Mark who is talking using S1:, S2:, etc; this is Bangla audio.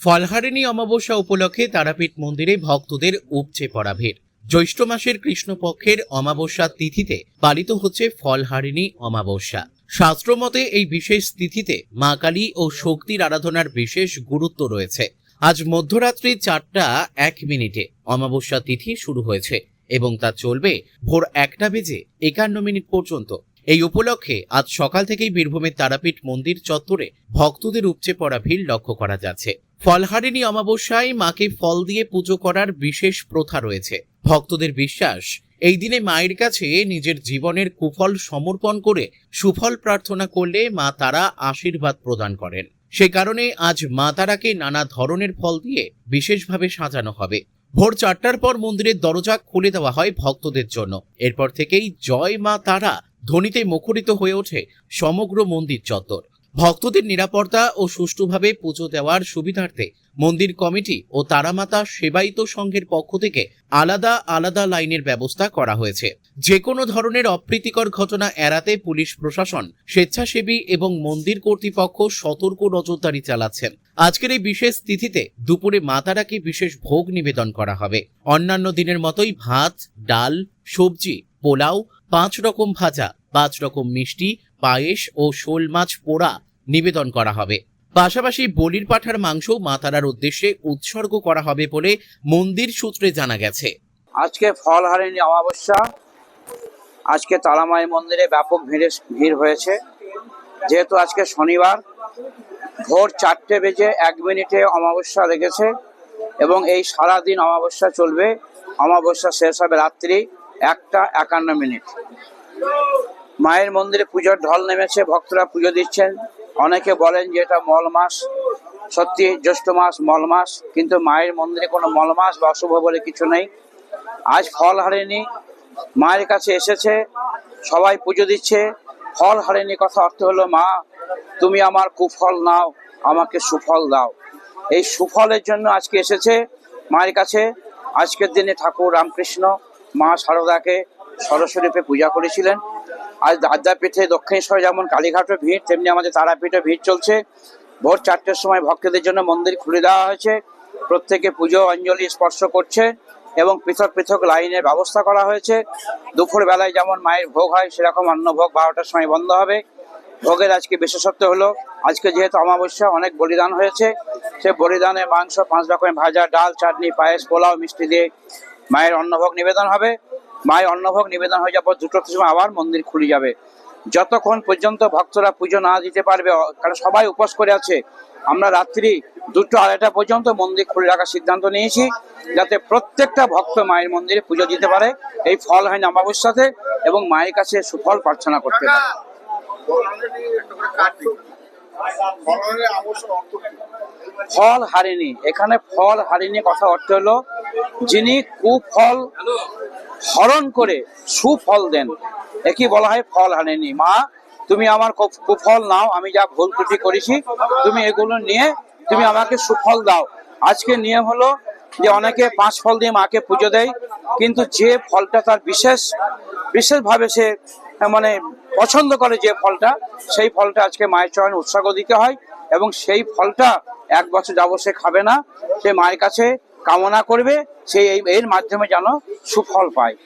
S1: ফলহারিণী অমাবস্যা উপলক্ষে তারাপীঠ মন্দিরে ভক্তদের উপচে পড়া ভিড়। জ্যৈষ্ঠ মাসের কৃষ্ণপক্ষের অমাবস্যা তিথিতে পালিত হচ্ছে ফলহারিণী অমাবস্যা। শাস্ত্রমতে এই বিশেষ তিথিতে মা কালী ও শক্তির আরাধনার বিশেষ গুরুত্ব রয়েছে। আজ মধ্যরাত্রি 4:01 অমাবস্যা তিথি শুরু হয়েছে এবং তা চলবে ভোর 1:51 পর্যন্ত। এই উপলক্ষে আজ সকাল থেকেই বীরভূমের তারাপীঠ মন্দির চত্বরে ভক্তদের উপচে পড়া ভিড় লক্ষ্য করা যাচ্ছে। ফলহারিণী অমাবস্যায় মাকে ফল দিয়ে পুজো করার বিশেষ প্রথা রয়েছে। ভক্তদের বিশ্বাস, এই দিনে মায়ের কাছে নিজের জীবনের কুফল সমর্পণ করে সুফল প্রার্থনা করলে মা তারা আশীর্বাদ প্রদান করেন। সে কারণে আজ মা তারাকে নানা ধরনের ফল দিয়ে বিশেষভাবে সাজানো হবে। ভোর 4টার পর মন্দিরের দরজা খুলে দেওয়া হয় ভক্তদের জন্য। এরপর থেকেই জয় মা তারা ধ্বনিতে মুখরিত হয়ে ওঠে সমগ্র মন্দির চত্বর। ভক্তদের নিরাপত্তা ও সুষ্ঠুভাবে পুজো দেওয়ার সুবিধার্থে মন্দির কমিটি ও তারামাতা সেবায়িত সংঘের পক্ষ থেকে আলাদা আলাদা লাইনের ব্যবস্থা করা হয়েছে। যে কোনো ধরনের অপ্রীতিকর ঘটনা এড়াতে পুলিশ প্রশাসন, স্বেচ্ছাসেবী এবং মন্দির কর্তৃপক্ষ সতর্ক নজরদারি চালাচ্ছেন। আজকের এই বিশেষ তিথিতে দুপুরে মা তারাকে বিশেষ ভোগ নিবেদন করা হবে। অন্যান্য দিনের মতোই ভাত, ডাল, সবজি, পোলাও, 5 রকম ভাজা, 5 রকম মিষ্টি, পায়েস ও শোল মাছ পোড়া নিবেদন করা হবে। পাশাপাশি বলির পাঁঠার মাংস মা তারার উদ্দেশ্যে উৎসর্গ করা হবে বলে মন্দির সূত্রে জানা গেছে।
S2: আজকে ফলহারিণী অমাবস্যা। আজকে তারামাই মন্দিরে ব্যাপক ভিড় হয়েছে। যেহেতু আজকে শনিবার, ভোর 4:01 অমাবস্যা লেগেছে এবং এই সারাদিন অমাবস্যা চলবে। অমাবস্যা শেষ হবে রাত্রি 1:51। মায়ের মন্দিরে পুজোর ঢল নেমেছে, ভক্তরা পুজো দিচ্ছেন। অনেকে বলেন যে এটা মল মাস। সত্যি জ্যৈষ্ঠ মাস মল মাস, কিন্তু মায়ের মন্দিরে কোনো মল মাস বা অশুভ বলে কিছু নেই। আজ ফলহারিণী মায়ের কাছে এসেছে, সবাই পুজো দিচ্ছে। ফলহারিণী কথা অর্থ হলো, মা তুমি আমার কুফল নাও, আমাকে সুফল দাও। এই সুফলের জন্য আজকে এসেছে মায়ের কাছে। আজকের দিনে ঠাকুর রামকৃষ্ণ মা শারদাকে ষড়স্বরূপে পূজা করেছিলেন। আজ আদ্যাপীঠে দক্ষিণেশ্বরে যেমন কালীঘাটে ভিড়, তেমনি আমাদের তারাপীঠে ভিড় চলছে। ভোর 4টের সময় ভক্তদের জন্য মন্দির খুলে দেওয়া হয়েছে। প্রত্যেকে পুজো অঞ্জলি স্পর্শ করছে এবং পৃথক পৃথক লাইনের ব্যবস্থা করা হয়েছে। দুপুর বেলায় যেমন মায়ের ভোগ হয়, সেরকম অন্নভোগ 12টার সময় বন্ধ হবে। ভোগের আজকে বিশেষত্ব হলো, আজকে যেহেতু অমাবস্যা, অনেক বলিদান হয়েছে। সে বলিদানে মাংস, 5 রকমের ভাজা, ডাল, চাটনি, পায়েস, পোলাও, মিষ্টি দিয়ে মায়ের অন্নভোগ নিবেদন হবে। মায়ের অন্নভোগ নিবেদন হয়ে যাওয়ার 2টোর সময় আবার মন্দির খুলে যাবে। যতক্ষণ পর্যন্ত ভক্তরা পুজো না দিতে পারবে, কারণ সবাই উপোস করে আছে, আমরা রাত্রি 2-2:30 পর্যন্ত মন্দির খুলে রাখার সিদ্ধান্ত নিয়েছি, যাতে প্রত্যেকটা ভক্ত মায়ের মন্দিরে পুজো দিতে পারে এই ফলহারিণী অমাবস্যাতে এবং মায়ের কাছে সুফল প্রার্থনা করতে পারে। ফলহারিণী, এখানে ফলহারিণী কথা অর্থ হলো যিনি কুফল হরণ করে সুফল দেন, একই বলা হয় ফলহারিণী। মা তুমি আমার কুফল নাও, আমি যা ভুল ত্রুটি করেছি তুমি এগুলো নিয়ে তুমি আমাকে সুফল দাও। আজকে নিয়ম হলো যে অনেকে 5 ফল দিয়ে মাকে পুজো দেয়, কিন্তু যে ফলটা তার বিশেষভাবে সে মানে পছন্দ করে, যে ফলটা, সেই ফলটা আজকে মায়ের চরণে উৎসর্গ দিতে হয় এবং সেই ফলটা 1 বছর যাবত সে খাবে না, সে মায়ের কাছে কামনা করবে, সে এর মাধ্যমে যেন সুফল পায়।